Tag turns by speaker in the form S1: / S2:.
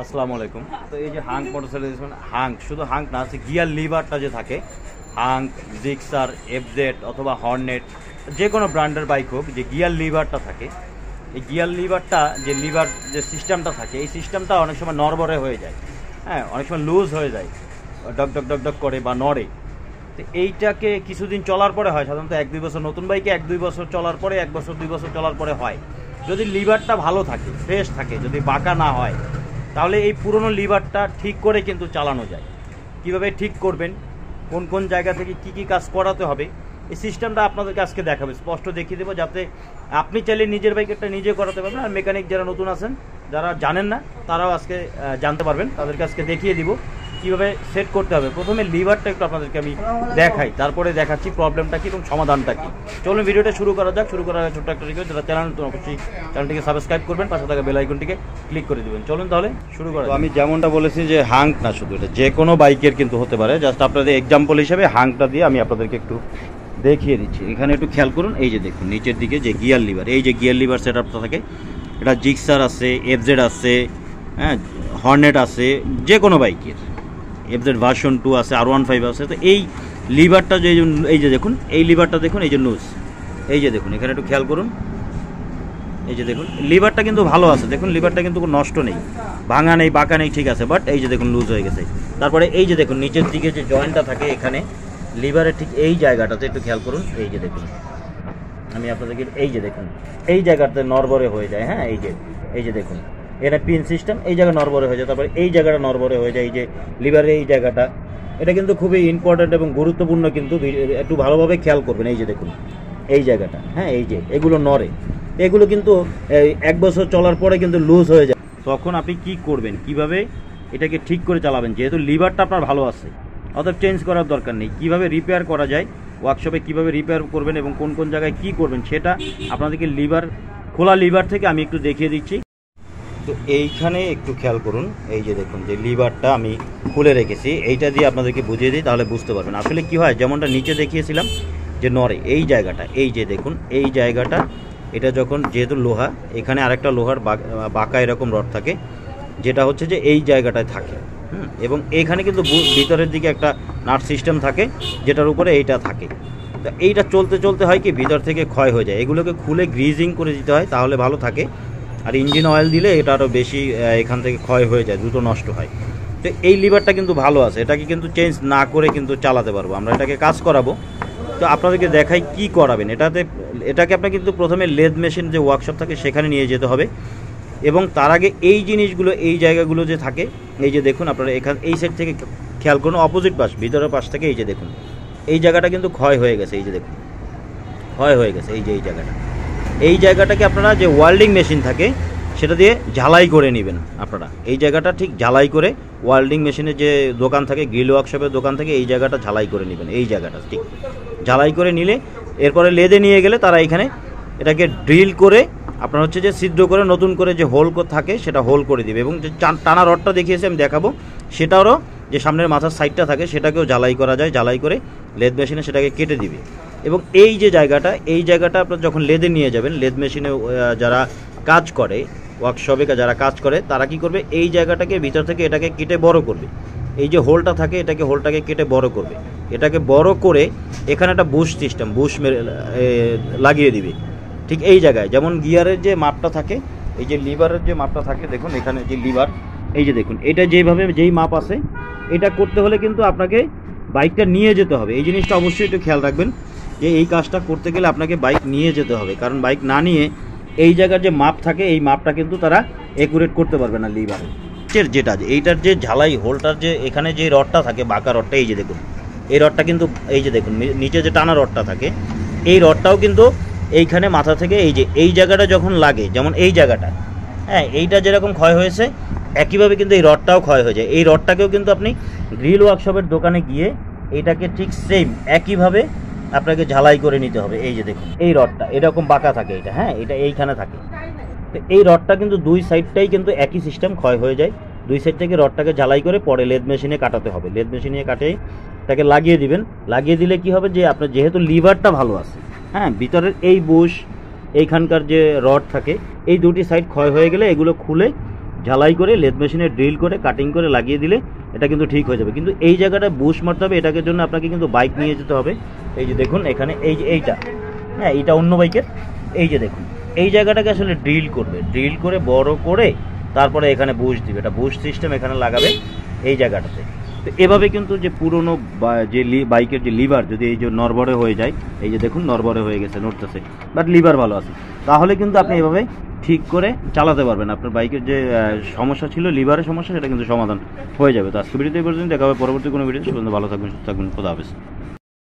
S1: আসসালামু আলাইকুম। তো এই যে হাঙ্ক মোটরসাইকেল, হাঙ্ক শুধু হাঙ্ক না, আছে গিয়ার লিভারটা যে থাকে, হাঙ্ক, জিক্সার, এফজেড অথবা হর্নেট, যে কোনো ব্র্যান্ডের বাইক হোক, যে গিয়ার লিভারটা থাকে, এই গিয়ার লিভারটা যে লিভার যে সিস্টেমটা থাকে, এই সিস্টেমটা অনেক সময় নড়বড়ে হয়ে যায়, হ্যাঁ, অনেক সময় লুজ হয়ে যায়, ডক ডক ডক ডক করে বা নড়ে। তো এইটাকে কিছুদিন চলার পরে হয়, সাধারণত 1-2 বছর, নতুন বাইকে 1-2 বছর চলার পরে, 1 বছর 2 বছর চলার পরে হয়। যদি লিভারটা ভালো থাকে, ফ্রেশ থাকে, যদি বাঁকা না হয়, তাহলে এই পুরনো লিভারটা ঠিক করে কিন্তু চালানো যায়। কিভাবে ঠিক করবেন, কোন কোন জায়গা থেকে কি কি কাজ করাতে হবে, এই সিস্টেমটা আপনাদেরকে আজকে দেখাবে, স্পষ্ট দেখিয়ে দেবো, যাতে আপনি চাইলে নিজের বাইকেরটা নিজে করাতে পারবেন। আর মেকানিক যারা নতুন আছেন, যারা জানেন না, তারাও আজকে জানতে পারবেন। তাদেরকে আজকে দেখিয়ে দিব কীভাবে সেট করতে হবে। প্রথমে লিভারটা একটু আপনাদেরকে আমি দেখাই, তারপরে দেখাচ্ছি প্রবলেমটা কী এবং সমাধানটা কী। চলুন ভিডিওটা শুরু করা যাক। শুরু করার ছোট্ট একটা রিকোয়েস্ট, যারা চ্যানেল নতুন অবশ্যই চ্যানেলটিকে সাবস্ক্রাইব করবেন, পাশে থাকা বেল আইকনটিকে ক্লিক করে দেবেন। চলুন তাহলে শুরু করা। আমি যেমনটা বলেছি যে হাঙ্ক না শুধু, এটা যে কোনো বাইকের কিন্তু হতে পারে। জাস্ট আপনাদের এক্সাম্পল হিসেবে হাঙ্কটা দিয়ে আমি আপনাদেরকে একটু দেখিয়ে দিচ্ছি। এখানে একটু খেয়াল করুন, এই যে দেখুন নিচের দিকে যে গিয়ার লিভার, এই যে গিয়ার লিভার সেট আপটা থাকে, এটা জিক্সার আছে, এফজেড আছে, হ্যাঁ, হর্নেট আছে, যে কোনো বাইকের এফজেড ভার্সন 2 আছে, R15 আছে। তো এই লিভারটা যে, এই যে দেখুন, এই লিভারটা দেখুন, এই যে লুজ, এই যে দেখুন, এখানে একটু খেয়াল করুন, এই যে দেখুন লিভারটা কিন্তু ভালো আছে, দেখুন লিভারটা কিন্তু নষ্ট নেই, ভাঙা নেই, বাঁকা নেই, ঠিক আছে। বাট এই যে দেখুন লুজ হয়ে গেছে। তারপরে এই যে দেখুন নিচের দিকে যে জয়েন্টটা থাকে, এখানে লিভারের ঠিক এই জায়গাটাতে একটু খেয়াল করুন, এই যে দেখুন, আমি আপনাদেরকে এই যে দেখুন, এই জায়গাটাতে নড়বড়ে হয়ে যায়, হ্যাঁ, এই যে দেখুন, এটা পিন সিস্টেম, এই জায়গা নড়বড়ে হয়ে যায়। তারপরে এই জায়গাটা নড়বড়ে হয়ে যায়, এই যে লিভারের এই জায়গাটা, এটা কিন্তু খুবই ইম্পর্ট্যান্ট এবং গুরুত্বপূর্ণ, কিন্তু একটু ভালোভাবে খেয়াল করবেন। এই যে দেখুন এই জায়গাটা, হ্যাঁ, এই যে এগুলো নড়ে, এগুলো কিন্তু 1 বছর চলার পরে কিন্তু লুজ হয়ে যায়। তখন আপনি কি করবেন, কিভাবে এটাকে ঠিক করে চালাবেন, যেহেতু লিভারটা আপনার ভালো আছে, অর্থাৎ চেঞ্জ করার দরকার নেই। কিভাবে রিপেয়ার করা যায়, ওয়ার্কশপে কিভাবে রিপেয়ার করবেন এবং কোন কোন জায়গায় কি করবেন, সেটা আপনাদেরকে খোলা লিভার থেকে আমি একটু দেখিয়ে দিচ্ছি। তো এইখানে একটু খেয়াল করুন, এই যে দেখুন যে লিভারটা আমি খুলে রেখেছি, এইটা দিয়ে আপনাদেরকে বুঝিয়ে দিই, তাহলে বুঝতে পারবেন আসলে কি হয়। যেমনটা নিচে দেখিয়েছিলাম যে নড়ে, এই জায়গাটা, এই যে দেখুন এই জায়গাটা, এটা যখন যেহেতু লোহা, এখানে আরেকটা লোহার বাঁকা এরকম রড থাকে, যেটা হচ্ছে যে এই জায়গাটায় থাকে, এবং এইখানে কিন্তু ভিতরের দিকে একটা নাট সিস্টেম থাকে, যেটার উপরে এইটা থাকে। তো এইটা চলতে চলতে হয় কি, ভিতর থেকে ক্ষয় হয়ে যায়, এগুলোকে খুলে গ্রিজিং করে দিতে হয়, তাহলে ভালো থাকে। আর ইঞ্জিন অয়েল দিলে এটা আরও বেশি এখান থেকে ক্ষয় হয়ে যায়, দ্রুত নষ্ট হয়। তো এই লিভারটা কিন্তু ভালো আছে, এটাকে কিন্তু চেঞ্জ না করে কিন্তু চালাতে পারবো আমরা, এটাকে কাজ করাবো। তো আপনাদেরকে দেখাই কি করাবেন। এটাকে আপনার কিন্তু প্রথমে লেদ মেশিন যে ওয়ার্কশপ থাকে সেখানে নিয়ে যেতে হবে, এবং তার আগে এই জিনিসগুলো, এই জায়গাগুলো যে থাকে, এই যে দেখুন আপনারা এখানে এই সাইড থেকে খেয়াল করুন, অপোজিট পাশ, ভিতরের পাশ থেকে এই যে দেখুন এই জায়গাটা কিন্তু ক্ষয় হয়ে গেছে, এই যে দেখুন ক্ষয় হয়ে গেছে, এই যে এই জায়গাটাকে আপনারা যে ওয়েল্ডিং মেশিন থাকে সেটা দিয়ে ঝালাই করে নেবেন। আপনারা এই জায়গাটা ঠিক ঝালাই করে, ওয়েল্ডিং মেশিনের যে দোকান থাকে, গ্রিল ওয়ার্কশপের দোকান থেকে, এই জায়গাটা ঝালাই করে নেবেন। এই জায়গাটা ঠিক ঝালাই করে নিলে এরপরে লেদে নিয়ে গেলে তারা এখানে এটাকে ড্রিল করে আপনার হচ্ছে যে ছিদ্র করে, নতুন করে যে হোল থাকে সেটা হোল করে দিবে, এবং যে টানা রডটা দেখিয়েছি আমি দেখাবো, সেটারও যে সামনের মাথার সাইডটা থাকে সেটাকেও ঝালাই করা যায়, ঝালাই করে লেদ মেশিনে সেটাকে কেটে দিবে। এবং এই যে জায়গাটা, এই জায়গাটা আপনার যখন লেদে নিয়ে যাবেন, লেদ মেশিনে যারা কাজ করে, ওয়ার্কশপে যারা কাজ করে, তারা কি করবে, এই জায়গাটাকে ভিতর থেকে এটাকে কেটে বড় করবে, এই যে হোলটা থাকে এটাকে, হোলটাকে কেটে বড় করবে, এটাকে বড় করে এখানে একটা বুশ সিস্টেম, বুশ লাগিয়ে দিবে ঠিক এই জায়গায়। যেমন গিয়ারের যে মাপটা থাকে, এই যে লিভারের যে মাপটা থাকে, দেখুন এখানে যে লিভার, এই যে দেখুন এটা যেইভাবে যেই মাপ আছে, এটা করতে হলে কিন্তু আপনাকে বাইকটা নিয়ে যেতে হবে। এই জিনিসটা অবশ্যই একটু খেয়াল রাখবেন যে এই কাজটা করতে গেলে আপনাকে বাইক নিয়ে যেতে হবে, কারণ বাইক না নিয়ে এই জায়গার যে মাপ থাকে, এই মাপটা কিন্তু তারা অ্যাকুরেট করতে পারবে না লিভারের যেটা, এইটার যে ঝালাই হোলটার যে এখানে যে রডটা থাকে, বাঁকা রডটা, এই যে দেখুন এই রডটা কিন্তু, এই যে দেখুন নিচে যে টানা রডটা থাকে, এই রডটাও কিন্তু এইখানে মাথা থেকে এই জায়গাটা যখন লাগে, যেমন এই জায়গাটা, হ্যাঁ, এইটা যেরকম ক্ষয় হয়েছে, একইভাবে কিন্তু এই রডটাও ক্ষয় হয়ে যায়। এই রডটাকেও কিন্তু আপনি গ্রিল ওয়ার্কশপের দোকানে গিয়ে এইটাকে ঠিক সেম একইভাবে আপনাকে ঝালাই করে নিতে হবে। এই যে দেখুন এই রডটা এরকম বাঁকা থাকে, এটা, হ্যাঁ, এটা এইখানে থাকে। তো এই রডটা কিন্তু দুই সাইডটাই কিন্তু একই সিস্টেম ক্ষয় হয়ে যায়, দুই সাইড থেকে রডটাকে ঝালাই করে পরে লেদ মেশিনে কাটাতে হবে, লেদ মেশিনে কাটে তাকে লাগিয়ে দিবেন। লাগিয়ে দিলে কি হবে, যে আপনার যেহেতু লিভারটা ভালো আছে, হ্যাঁ, ভিতরের এই বুশ, এইখানকার যে রড থাকে, এই দুটি সাইড ক্ষয় হয়ে গেলে এগুলো খুলে ঝালাই করে লেদ মেশিনে ড্রিল করে কাটিং করে লাগিয়ে দিলে এটা কিন্তু ঠিক হয়ে যাবে। কিন্তু এই জায়গাটা বুশ মারতে হবে, এটাকে জন্য আপনাকে কিন্তু বাইক নিয়ে যেতে হবে। এই যে দেখুন এখানে এই যে এইটা, হ্যাঁ এইটা অন্য বাইকের, এই যে দেখুন এই জায়গাটাকে আসলে ড্রিল করবে, ড্রিল করে বড় করে তারপরে এখানে বুশ দিবে, এটা বুশ সিস্টেম এখানে লাগাবে এই জায়গাটাতে। তো এভাবে কিন্তু যে পুরনো যে বাইকের যে লিভার যদি এই যে নরবরে হয়ে যায়, এই যে দেখুন নরবরে হয়ে গেছে, নড়তেছে, বাট লিভার ভালো আছে, তাহলে কিন্তু আপনি এভাবে ঠিক করে চালাতে পারবেন। আপনার বাইকের যে সমস্যা ছিল লিভারের সমস্যা, সেটা কিন্তু সমাধান হয়ে যাবে। তো আজকে ভিডিওতে এই পর্যন্ত, দেখা হবে পরবর্তী কোনো ভিডিও। সে পর্যন্ত ভালো থাকবেন, সুস্থ থাকবেন, খোদা হাফেজ।